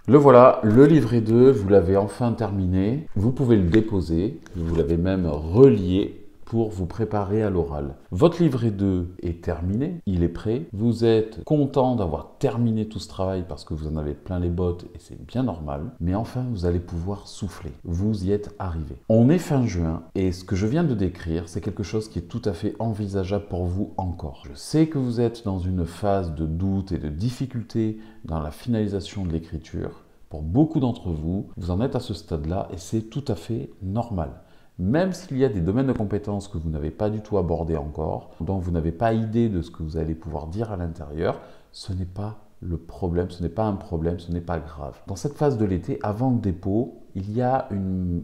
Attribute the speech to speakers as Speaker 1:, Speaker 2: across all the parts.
Speaker 1: Le voilà, le livret 2, vous l'avez enfin terminé. Vous pouvez le déposer, vous l'avez même relié pour vous préparer à l'oral. Votre livret 2 est terminé, il est prêt. Vous êtes content d'avoir terminé tout ce travail parce que vous en avez plein les bottes et c'est bien normal. Mais enfin, vous allez pouvoir souffler. Vous y êtes arrivé. On est fin juin et ce que je viens de décrire, c'est quelque chose qui est tout à fait envisageable pour vous encore. Je sais que vous êtes dans une phase de doute et de difficulté dans la finalisation de l'écriture. Pour beaucoup d'entre vous, vous en êtes à ce stade-là et c'est tout à fait normal. Même s'il y a des domaines de compétences que vous n'avez pas du tout abordés encore, dont vous n'avez pas idée de ce que vous allez pouvoir dire à l'intérieur, ce n'est pas le problème, ce n'est pas un problème, ce n'est pas grave. Dans cette phase de l'été, avant le dépôt, il y a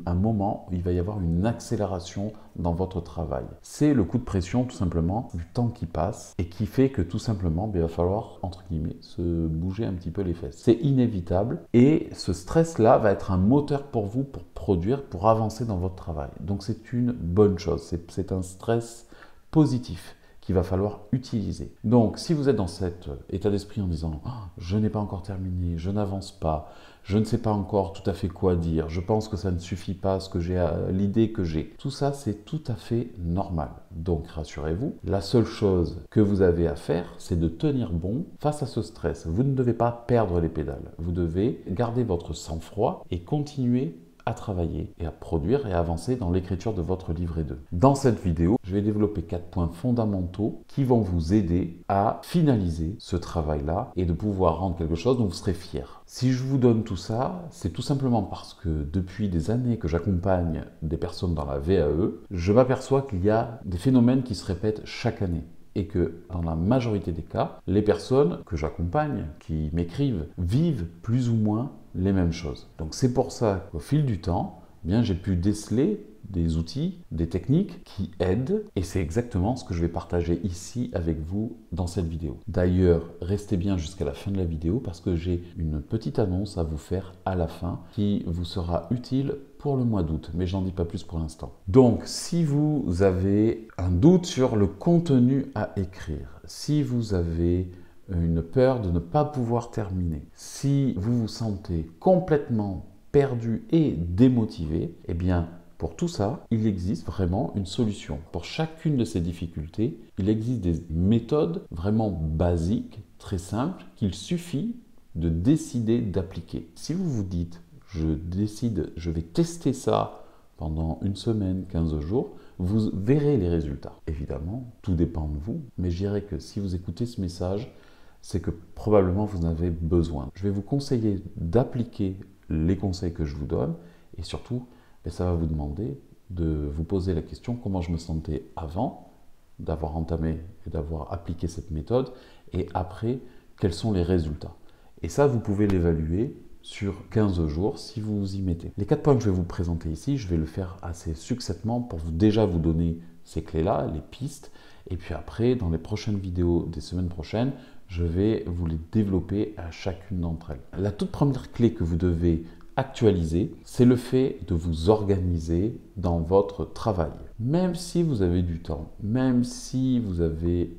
Speaker 1: un moment où il va y avoir une accélération dans votre travail. C'est le coup de pression tout simplement du temps qui passe et qui fait que tout simplement il va falloir entre guillemets se bouger un petit peu les fesses. C'est inévitable et ce stress-là va être un moteur pour vous pour produire, pour avancer dans votre travail. Donc c'est une bonne chose, c'est un stress positif qu'il va falloir utiliser. Donc, si vous êtes dans cet état d'esprit en disant oh, « je n'ai pas encore terminé, je n'avance pas, je ne sais pas encore tout à fait quoi dire, je pense que ça ne suffit pas ce que j'ai, l'idée que j'ai », tout ça, c'est tout à fait normal. Donc, rassurez-vous, la seule chose que vous avez à faire, c'est de tenir bon face à ce stress. Vous ne devez pas perdre les pédales. Vous devez garder votre sang-froid et continuer à travailler et à produire et à avancer dans l'écriture de votre livret 2. Dans cette vidéo, je vais développer 4 points fondamentaux qui vont vous aider à finaliser ce travail-là et de pouvoir rendre quelque chose dont vous serez fier. Si je vous donne tout ça, c'est tout simplement parce que depuis des années que j'accompagne des personnes dans la VAE, je m'aperçois qu'il y a des phénomènes qui se répètent chaque année. Et que dans la majorité des cas, les personnes que j'accompagne, qui m'écrivent, vivent plus ou moins les mêmes choses. Donc c'est pour ça qu'au fil du temps, j'ai pu déceler des outils, des techniques qui aident et c'est exactement ce que je vais partager ici avec vous dans cette vidéo. D'ailleurs, restez bien jusqu'à la fin de la vidéo parce que j'ai une petite annonce à vous faire à la fin qui vous sera utile pour le mois d'août, mais j'en dis pas plus pour l'instant. Donc, si vous avez un doute sur le contenu à écrire, si vous avez une peur de ne pas pouvoir terminer, si vous vous sentez complètement perdu et démotivé, eh bien, pour tout ça, il existe vraiment une solution. Pour chacune de ces difficultés, il existe des méthodes vraiment basiques, très simples, qu'il suffit de décider d'appliquer. Si vous vous dites je décide, je vais tester ça pendant une semaine, 15 jours, vous verrez les résultats. Évidemment, tout dépend de vous, mais je dirais que si vous écoutez ce message, c'est que probablement vous en avez besoin. Je vais vous conseiller d'appliquer les conseils que je vous donne et surtout, ça va vous demander de vous poser la question comment je me sentais avant d'avoir entamé et d'avoir appliqué cette méthode et après, quels sont les résultats. Et ça, vous pouvez l'évaluer sur 15 jours si vous vous y mettez. Les 4 points que je vais vous présenter ici, je vais le faire assez succinctement pour déjà vous donner ces clés-là, les pistes. Et puis après, dans les prochaines vidéos des semaines prochaines, je vais vous les développer à chacune d'entre elles. La toute première clé que vous devez actualiser, c'est le fait de vous organiser dans votre travail. Même si vous avez du temps, même si vous avez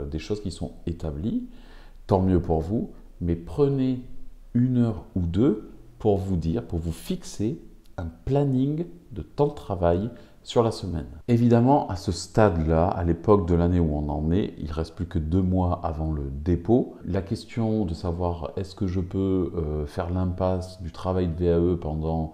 Speaker 1: des choses qui sont établies, tant mieux pour vous, mais prenez 1 heure ou 2 pour vous dire, pour vous fixer un planning de temps de travail sur la semaine. Évidemment, à ce stade-là, à l'époque de l'année où on en est, il ne reste plus que 2 mois avant le dépôt. La question de savoir est-ce que je peux faire l'impasse du travail de VAE pendant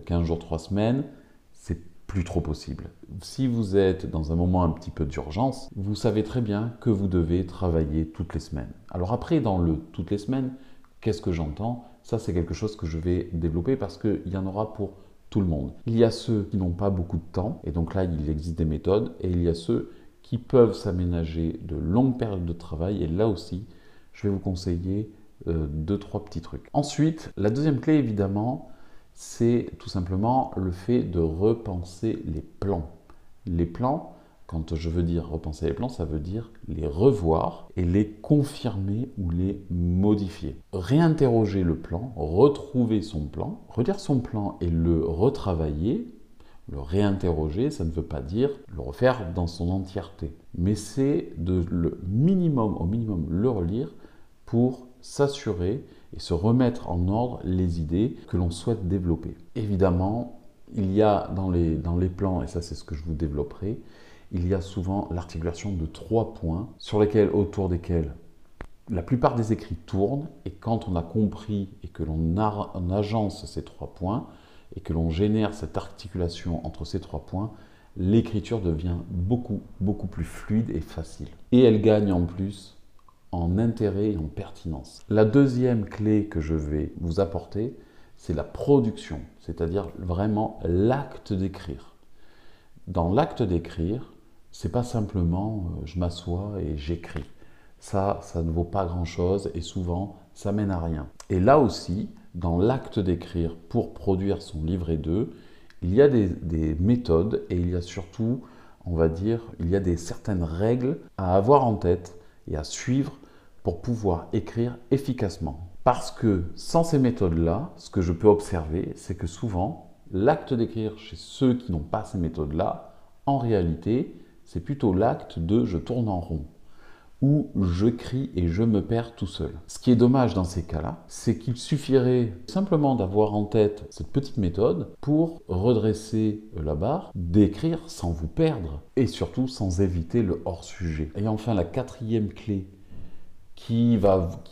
Speaker 1: 15 jours, 3 semaines, c'est plus trop possible. Si vous êtes dans un moment un petit peu d'urgence, vous savez très bien que vous devez travailler toutes les semaines. Alors après, dans le toutes les semaines, qu'est-ce que j'entends? Ça, c'est quelque chose que je vais développer parce qu'il y en aura pour tout le monde. Il y a ceux qui n'ont pas beaucoup de temps, et donc là, il existe des méthodes, et il y a ceux qui peuvent s'aménager de longues périodes de travail, et là aussi, je vais vous conseiller 2-3 petits trucs. Ensuite, la deuxième clé, évidemment, c'est tout simplement le fait de repenser les plans. Les plans, quand je veux dire repenser les plans, ça veut dire les revoir et les confirmer ou les modifier. Réinterroger le plan, retrouver son plan, relire son plan et le retravailler, le réinterroger, ça ne veut pas dire le refaire dans son entièreté. Mais c'est au minimum le relire pour s'assurer et se remettre en ordre les idées que l'on souhaite développer. Évidemment, il y a dans les plans, et ça c'est ce que je vous développerai, il y a souvent l'articulation de 3 points autour desquels la plupart des écrits tournent, et quand on a compris et que l'on agence ces 3 points et que l'on génère cette articulation entre ces 3 points, l'écriture devient beaucoup plus fluide et facile. Et elle gagne en plus en intérêt et en pertinence. La deuxième clé que je vais vous apporter, c'est la production, c'est-à-dire vraiment l'acte d'écrire. Dans l'acte d'écrire, c'est pas simplement je m'assois et j'écris. Ça ne vaut pas grand-chose et souvent, ça mène à rien. Et là aussi, dans l'acte d'écrire pour produire son livret 2, il y a des méthodes et il y a surtout, on va dire, il y a certaines règles à avoir en tête et à suivre pour pouvoir écrire efficacement. Parce que sans ces méthodes-là, ce que je peux observer, c'est que souvent, l'acte d'écrire chez ceux qui n'ont pas ces méthodes-là, en réalité, c'est plutôt l'acte de « je tourne en rond » où je crie et je me perds tout seul. Ce qui est dommage dans ces cas-là, c'est qu'il suffirait simplement d'avoir en tête cette petite méthode pour redresser la barre, d'écrire sans vous perdre et surtout sans éviter le hors-sujet. Et enfin, la quatrième clé qui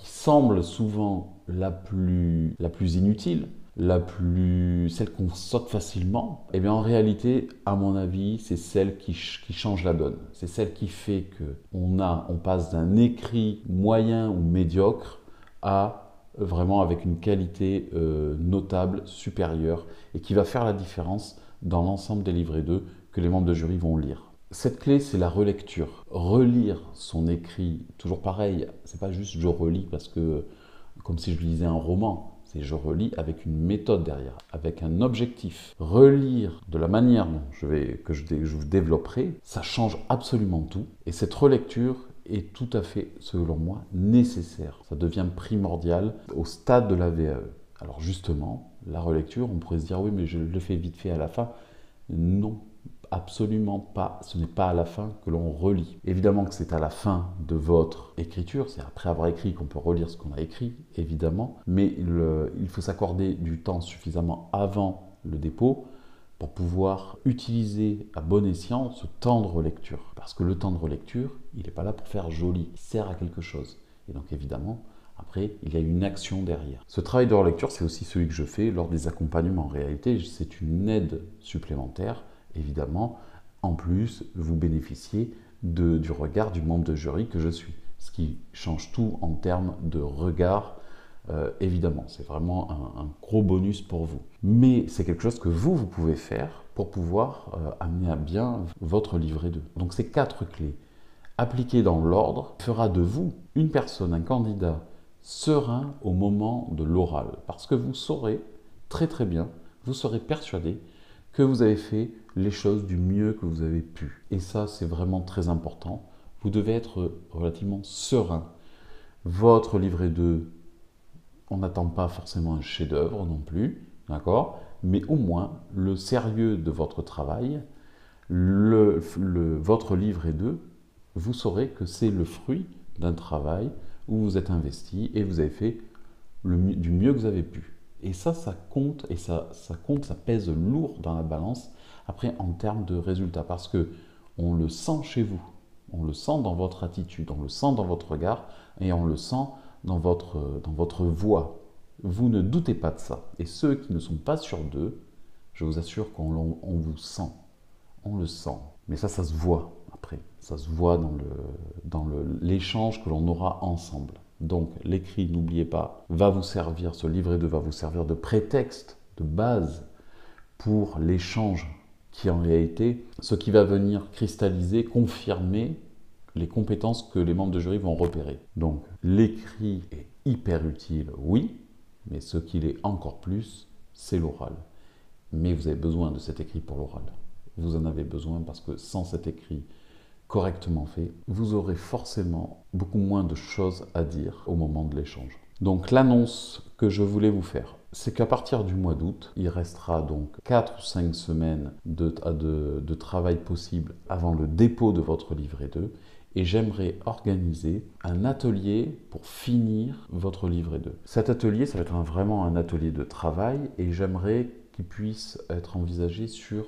Speaker 1: semble souvent la plus inutile, celle qu'on saute facilement, et bien en réalité, à mon avis, c'est celle qui change la donne. C'est celle qui fait qu'on passe d'un écrit moyen ou médiocre à vraiment avec une qualité notable, supérieure, et qui va faire la différence dans l'ensemble des livrets 2 que les membres de jury vont lire. Cette clé, c'est la relecture. Relire son écrit, toujours pareil, c'est pas juste je relis parce que, comme si je lisais un roman, c'est je relis avec une méthode derrière, avec un objectif. Relire de la manière dont je vous développerai, ça change absolument tout. Et cette relecture est tout à fait, selon moi, nécessaire. Ça devient primordial au stade de la VAE. Alors justement, la relecture, on pourrait se dire, oui, mais je le fais vite fait à la fin. Non. Absolument pas, ce n'est pas à la fin que l'on relit. Évidemment que c'est à la fin de votre écriture, c'est après avoir écrit qu'on peut relire ce qu'on a écrit, évidemment, mais il faut s'accorder du temps suffisamment avant le dépôt pour pouvoir utiliser à bon escient ce temps de relecture. Parce que le temps de relecture, il n'est pas là pour faire joli, il sert à quelque chose. Et donc évidemment, après, il y a une action derrière. Ce travail de relecture, c'est aussi celui que je fais lors des accompagnements. En réalité, c'est une aide supplémentaire. Évidemment, en plus, vous bénéficiez du regard du membre de jury que je suis, ce qui change tout en termes de regard, évidemment. C'est vraiment un gros bonus pour vous. Mais c'est quelque chose que vous pouvez faire pour pouvoir amener à bien votre livret 2. Donc ces 4 clés, appliquées dans l'ordre, fera de vous une personne, un candidat serein au moment de l'oral. Parce que vous saurez très bien, vous serez persuadé que vous avez fait les choses du mieux que vous avez pu. Et ça, c'est vraiment très important. Vous devez être relativement serein. Votre livret 2, on n'attend pas forcément un chef-d'œuvre non plus, d'accord? Mais au moins, le sérieux de votre travail, votre livret 2, vous saurez que c'est le fruit d'un travail où vous êtes investi et vous avez fait du mieux que vous avez pu. Et ça compte, et ça pèse lourd dans la balance, après en termes de résultats, parce que on le sent chez vous, on le sent dans votre attitude, on le sent dans votre regard, et on le sent dans votre voix. Vous ne doutez pas de ça. Et ceux qui ne sont pas sûrs d'eux, je vous assure qu'on vous sent, on le sent. Mais ça se voit après, ça se voit dans l'échange que l'on aura ensemble. Donc l'écrit, n'oubliez pas, ce livret 2 va vous servir de prétexte, de base pour l'échange qui en réalité, ce qui va venir cristalliser, confirmer les compétences que les membres de jury vont repérer. Donc l'écrit est hyper utile, oui, mais ce qu'il est encore plus, c'est l'oral. Mais vous avez besoin de cet écrit pour l'oral. Vous en avez besoin parce que sans cet écrit correctement fait, vous aurez forcément beaucoup moins de choses à dire au moment de l'échange. Donc l'annonce que je voulais vous faire, c'est qu'à partir du mois d'août, il restera donc 4 ou 5 semaines de travail possible avant le dépôt de votre livret 2. et j'aimerais organiser un atelier pour finir votre livret 2. Cet atelier, ça va être vraiment un atelier de travail et j'aimerais qu'il puisse être envisagé sur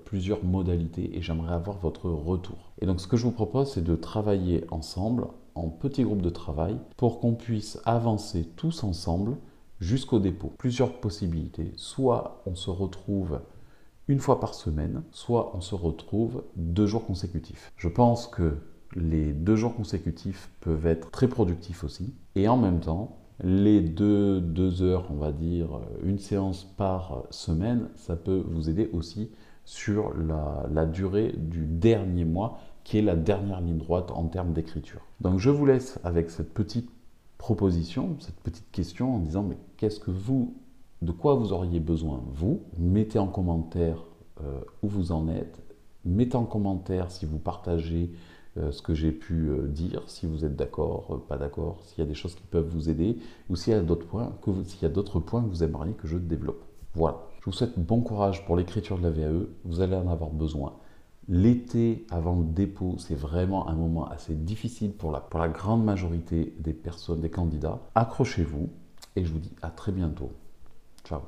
Speaker 1: plusieurs modalités et j'aimerais avoir votre retour. Et donc ce que je vous propose, c'est de travailler ensemble en petits groupes de travail pour qu'on puisse avancer tous ensemble jusqu'au dépôt. Plusieurs possibilités. Soit on se retrouve une fois par semaine, soit on se retrouve 2 jours consécutifs. Je pense que les 2 jours consécutifs peuvent être très productifs aussi. Et en même temps, les 2 heures, on va dire, une séance par semaine, ça peut vous aider aussi sur la durée du dernier mois, qui est la dernière ligne droite en termes d'écriture. Donc je vous laisse avec cette petite proposition, cette petite question en disant mais de quoi vous auriez besoin vous? Mettez en commentaire où vous en êtes, mettez en commentaire si vous partagez ce que j'ai pu dire, si vous êtes d'accord, pas d'accord, s'il y a des choses qui peuvent vous aider, ou s'il y a d'autres points que vous aimeriez que je développe. Voilà. Je vous souhaite bon courage pour l'écriture de la VAE, vous allez en avoir besoin. L'été avant le dépôt, c'est vraiment un moment assez difficile pour la grande majorité des personnes, des candidats. Accrochez-vous et je vous dis à très bientôt. Ciao.